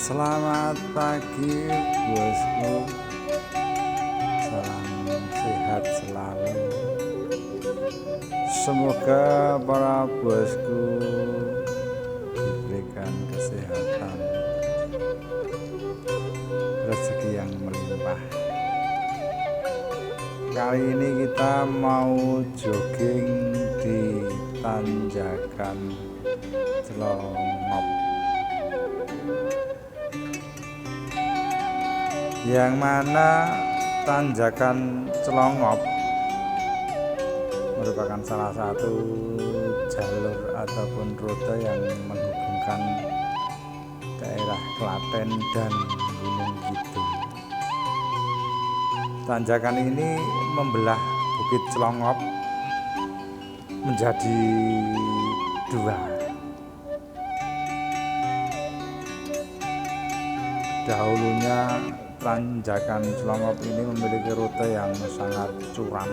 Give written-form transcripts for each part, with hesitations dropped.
Selamat pagi bosku, salam sehat selalu. Semoga para bosku diberikan kesehatan, rezeki yang melimpah. Kali ini kita mau jogging di tanjakan Celongop, yang mana tanjakan Celongop merupakan salah satu jalur ataupun rute yang menghubungkan daerah Klaten dan Gunung Kidul. Tanjakan ini membelah Bukit Celongop menjadi dua. Dahulunya tanjakan Celongop ini memiliki rute yang sangat curam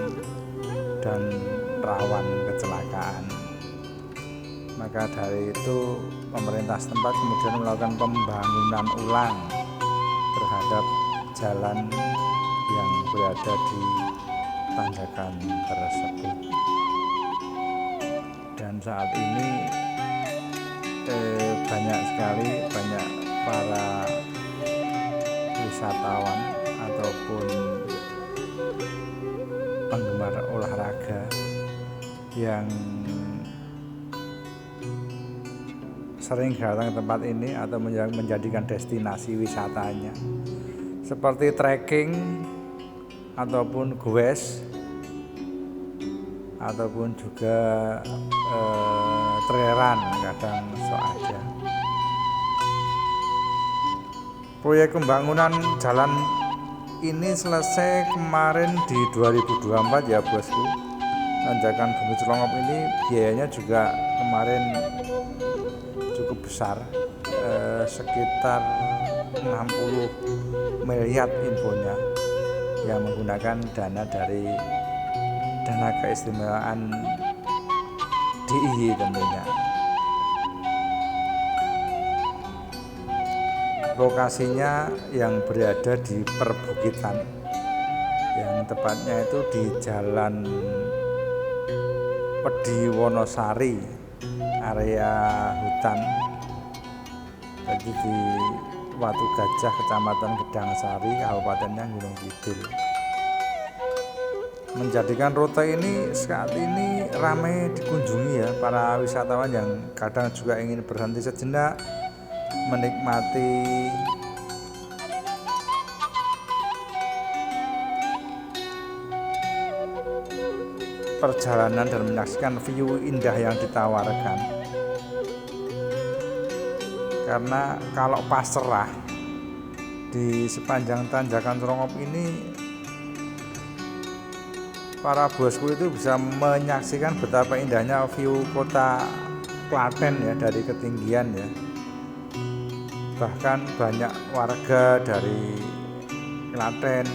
dan rawan kecelakaan. Maka dari itu pemerintah setempat kemudian melakukan pembangunan ulang terhadap jalan yang berada di tanjakan tersebut. Dan saat ini banyak para wisatawan ataupun penggemar olahraga yang sering datang ke tempat ini atau menjadikan destinasi wisatanya, seperti trekking ataupun goes ataupun juga traileran kadang ada. Proyek pembangunan jalan ini selesai kemarin di 2024 ya bosku. Tanjakan Bukit Celongop ini biayanya juga kemarin cukup besar, sekitar 60 miliar infonya, yang menggunakan dana dari dana keistimewaan DIY tentunya. Lokasinya yang berada di perbukitan, yang tepatnya itu di Jalan Pedi Wonosari, area hutan, jadi di Watu Gajah, Kecamatan Gedangsari, Kabupatennya Gunung Kidul. Menjadikan rute ini saat ini ramai dikunjungi ya para wisatawan yang kadang juga ingin berhenti sejenak, menikmati perjalanan dan menyaksikan view indah yang ditawarkan. Karena kalau pasrah di sepanjang tanjakan Celongop ini, para bosku itu bisa menyaksikan betapa indahnya view kota Klaten ya dari ketinggian ya. Bahkan banyak warga dari Klaten,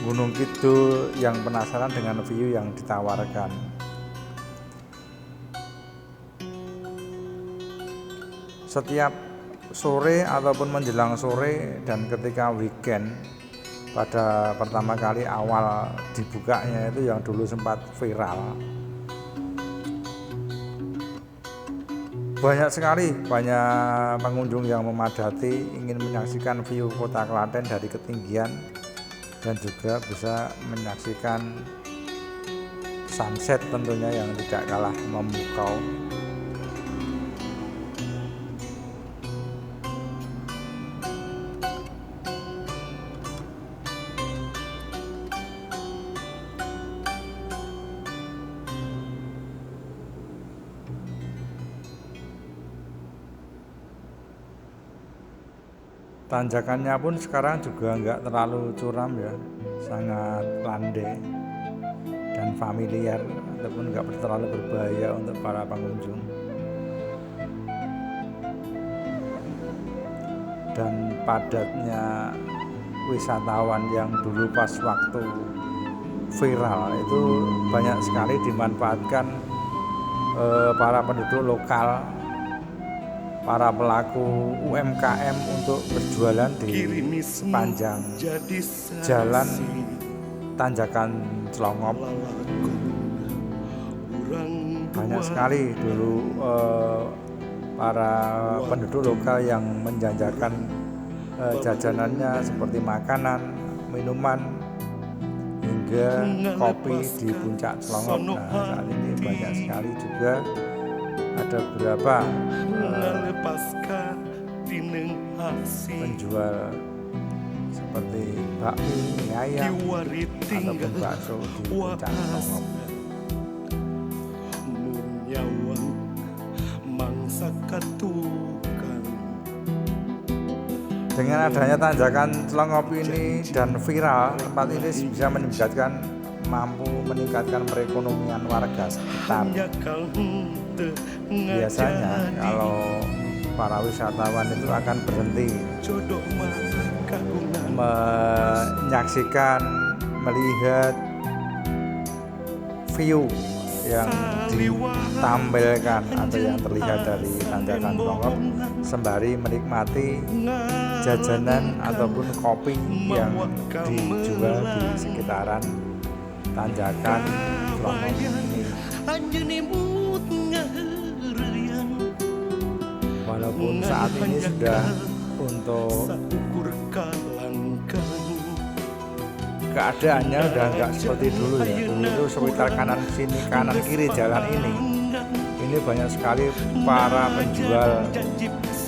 Gunung Kidul yang penasaran dengan view yang ditawarkan. Setiap sore ataupun menjelang sore dan ketika weekend, pada pertama kali awal dibukanya itu yang dulu sempat viral, banyak pengunjung yang memadati ingin menyaksikan view kota Klaten dari ketinggian dan juga bisa menyaksikan sunset tentunya yang tidak kalah memukau. Tanjakannya pun sekarang juga nggak terlalu curam ya, sangat landai dan familiar ataupun nggak terlalu berbahaya untuk para pengunjung. Dan padatnya wisatawan yang dulu pas waktu viral itu banyak sekali dimanfaatkan para penduduk lokal para pelaku UMKM untuk berjualan di sepanjang jalan Tanjakan Celongop. Banyak sekali dulu para penduduk lokal yang menjajakan jajanannya seperti makanan, minuman, hingga kopi di puncak Celongop. Nah, saat ini banyak sekali juga ada beberapa penjual seperti bakmi, mie ayam, ataupun bakso di puncak Celongop. Dengan adanya Tanjakan Celongop ini dan viral, tempat ini bisa mampu meningkatkan perekonomian warga sekitar. Biasanya kalau para wisatawan itu akan berhenti menyaksikan, melihat view yang ditampilkan atau yang terlihat dari Tanjakan Celongop sembari menikmati jajanan ataupun kopi yang dijual di sekitaran Tanjakan Celongop ini. Walaupun saat ini sudah untuk keadaannya udah nggak seperti dulu ya. Dulu itu sekitar kanan sini, kanan kiri jalan ini banyak sekali para penjual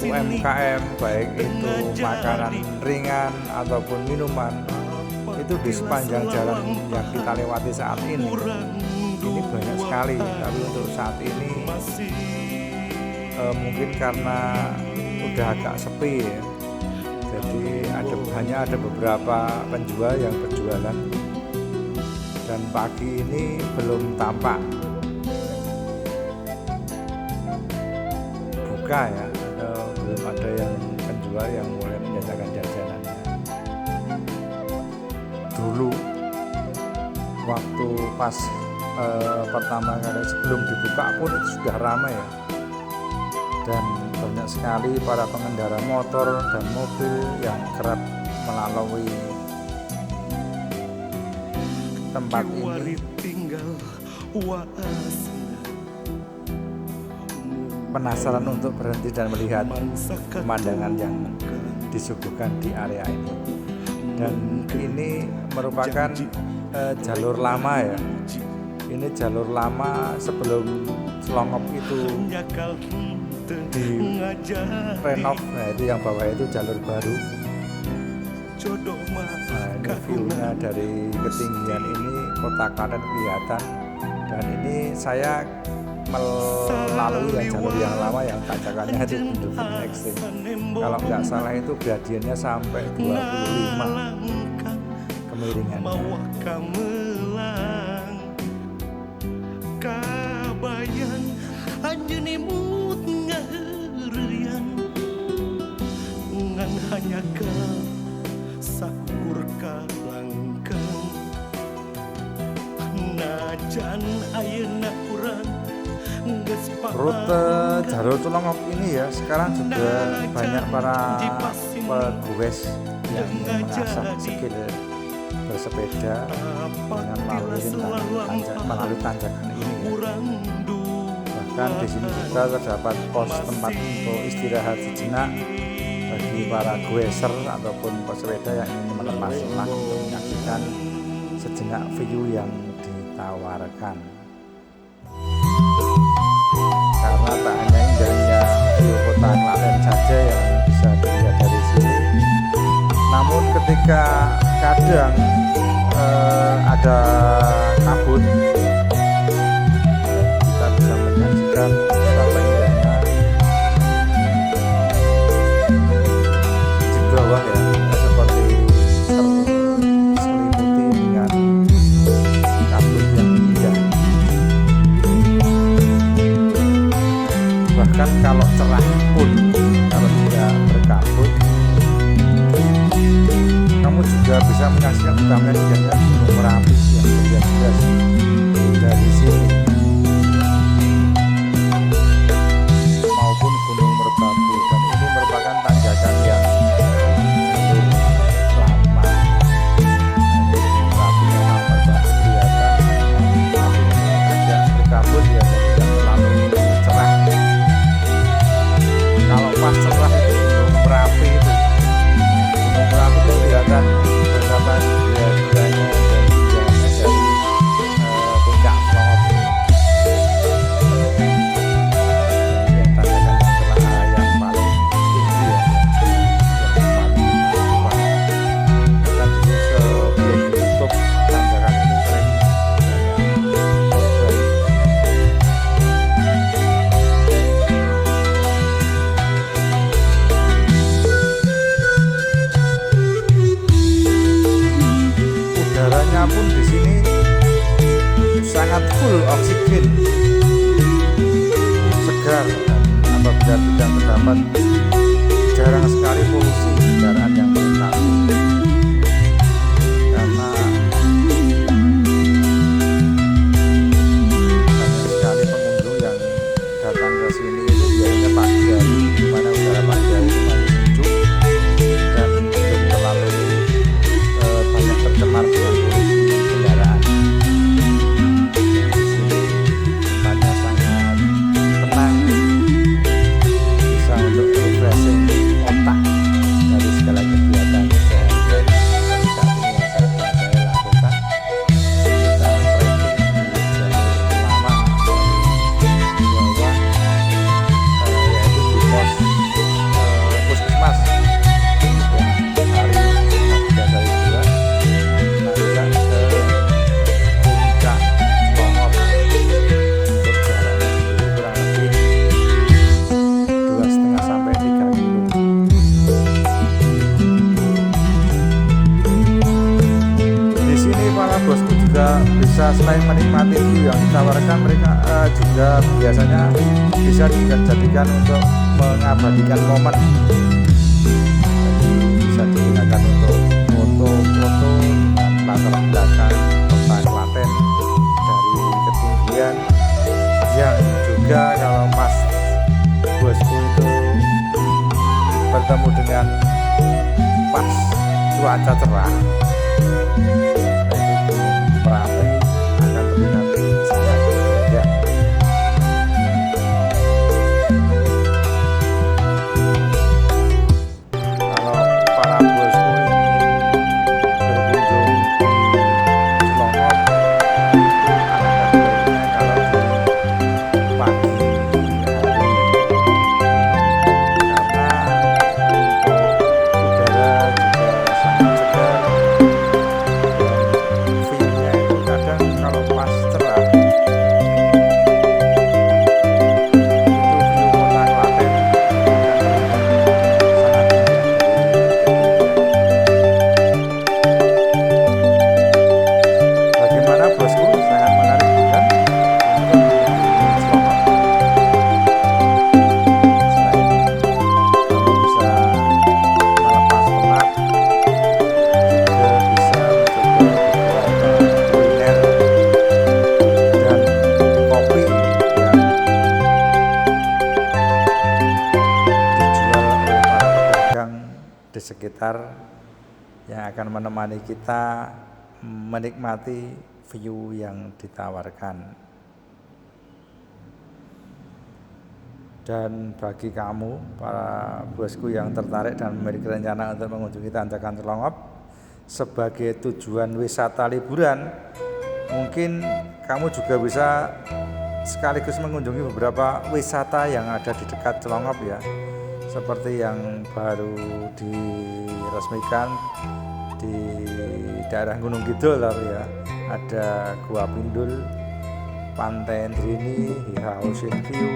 UMKM, baik itu makanan ringan ataupun minuman, itu di sepanjang jalan yang kita lewati saat ini banyak sekali. Tapi untuk saat ini mungkin karena udah agak sepi ya, jadi hanya ada beberapa penjual yang berjualan, dan pagi ini belum tampak buka ya, atau belum ada yang penjual yang mulai menjajakan jajanannya. Dulu waktu pas pertama kali sebelum dibuka pun itu sudah ramai ya, dan banyak sekali para pengendara motor dan mobil yang kerap melalui tempat ini penasaran untuk berhenti dan melihat pemandangan yang disuguhkan di area ini. Dan ini merupakan jalur lama ya. Ini jalur lama sebelum Celongop itu di renov. Nah, itu yang bawah itu jalur baru. Nah, ini view-nya dari ketinggian ini kota Klaten kelihatan. Dan ini saya melalui jalur yang lama yang tanjakannya itu benar-benar ekstrim. Kalau nggak salah itu gradiennya sampai 25 kemiringannya. Rute jalur Celongop ini ya sekarang juga banyak para pegoes yang mengasah skill bersepeda dengan melalui tanjakan ini ya. Bahkan di sini juga terdapat pos tempat untuk istirahat sejenak bagi para goeser ataupun pesepeda yang ingin melepas lelah untuk menyaksikan sejenak view yang ditawarkan. Karena tak hanya indahnya view kota Klaten saja yang bisa dilihat dari sini, namun ketika kadang ada kabut, kita bisa menyaksikan betapa indahnya di bawah ya, seperti terselimuti dengan kabut yang indah. Bahkan kalau cerah pun, kalau tidak berkabut, kamu juga bisa menyaksikan betapa indahnya Gunung Merapi yang terlihat jelas dari sini, maupun Gunung Merbabu dapat jarang sekali polusi kendaraan yang melintas, karena banyak sekali pengunjung yang datang ke sini itu biasanya pagi hari, di mana udara pagi hari itu masih sejuk dan belum terlalu banyak tercemar dengan polusi kendaraan. Di sini tempatnya sangat tenang, bisa untuk refreshing otak dari segala kegiatan sehari-hari. Seperti saat ini yang saya lakukan, kita trekking di jalur lama dari bawah, yaitu di pos puskesmas, kemudian hari 3 dari 2 nantikan ke puncak Selongop untuk jaraknya sendiri kurang lebih 2,5 sampai 3 kilo. Di sini para bosku juga bisa selain menikmati view yang ditawarkan, mereka juga biasanya bisa dijadikan untuk mengabadikan momen. Jadi bisa digunakan untuk foto-foto dengan latar belakang kota Klaten dari ketinggian, yang juga kalau pas bosku itu bertemu dengan pas cuaca cerah, yaitu Gunung Merapi, akan terlihat sangat berbeda. Kalau para bosku ingin berkunjung di Selongop, itu alangkah baiknya kalau di pagi hari, karena untuk udara juga sangat segar dan view-nya itu kadang kalau pas cerah itu view kota Klaten akan terlihat sangat indah dari ketinggian. Bagaimana bosku? Sangat menarik bukan untuk mengunjungi Selongop? Selain kamu bisa melepas penat, juga bisa mencoba beberapa kuliner dan kopi yang dijual oleh para pedagang di sekitar, yang akan menemani kita menikmati view yang ditawarkan. Dan bagi kamu para bosku yang tertarik dan memiliki rencana untuk mengunjungi Tanjakan Selongop sebagai tujuan wisata liburan, mungkin kamu juga bisa sekaligus mengunjungi beberapa wisata yang ada di dekat Selongop ya, seperti yang baru diresmikan di daerah Gunung Kidul ya, ada Gua Pindul, Pantai Ndrini, Hiha Ocean View,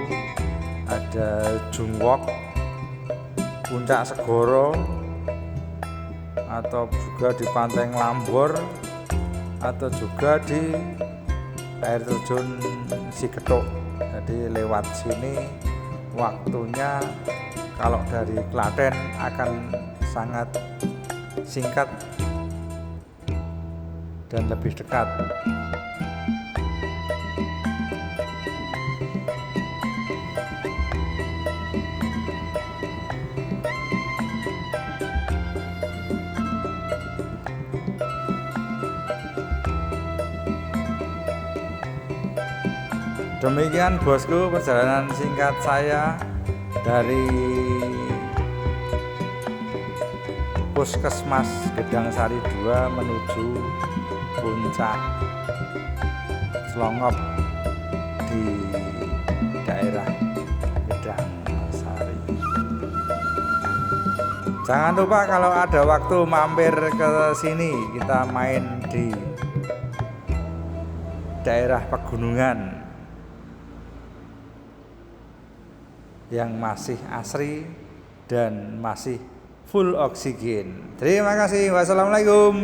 ada Jungwok, Puncak Segoro, atau juga di Pantai Nglambor, atau juga di air terjun Siketok. Jadi lewat sini waktunya kalau dari Klaten akan sangat singkat dan lebih dekat. Demikian bosku perjalanan singkat saya dari Puskesmas Gedang Sari 2 menuju Puncak Selongop di daerah Gedang Sari. Jangan lupa kalau ada waktu mampir ke sini, kita main di daerah pegunungan yang masih asri dan masih full oksigen. Terima kasih. Wassalamualaikum.